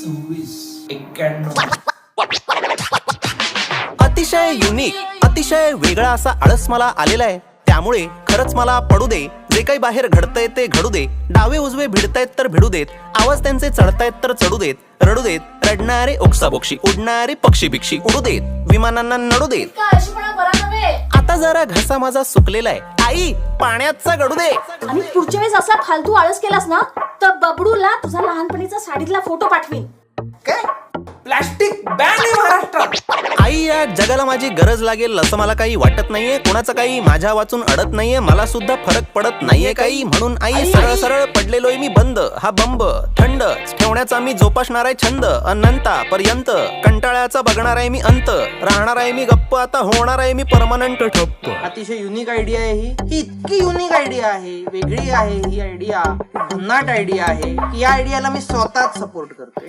2691. अतिशय युनिक, अतिशय वेगळा असा आळस मला आलेला आहे. त्यामुळे खरंच मला पडू दे, जे काही बाहेर घडतंय ते घडू दे. डावे उजवे भिडतायत तर भिडू देत, आवाज त्यांचे चढतायत तर चढू देत. रडू देत रडणारे ओक्साबोक्षी, उडणारे पक्षी बिक्षी उडू देत, विमानांना नडू देत. आता जरा घसा माझा सुकलेला आहे, आई पाण्याचा गडू दे. आणि पुढच्या वेळेस असा फालतू आळस केलास ना तर बबडूला तुझा लहानपणीचा साडीतला फोटो पाठवीन. काय प्लास्टिक बॅन आहे महाराष्ट्रात. आई, या जगाला माझी गरज लागेल असं मला काही वाटत नाहीये. कोणाचं काही माझ्या वाचून अडत नाहीये, मला सुद्धा फरक पडत नाहीये काही. म्हणून आई सरळ सरळ पडलेलोय मी बंद. हा बंब थंड ठेवण्याचा मी जोपासणार आहे छंद. अनंतापर्यंत कंटाळ्याचा बघणार आहे मी अंत. राहणार आहे मी गप्प, आता होणार आहे मी परमनंट ठप्प. अतिशय युनिक आयडिया आहे ही इतकी युनिक आयडिया आहे, वेगळी आहे ही आयडिया, भन्नाट आयडिया आहे की या आयडियाला मी स्वतःच सपोर्ट करतोय.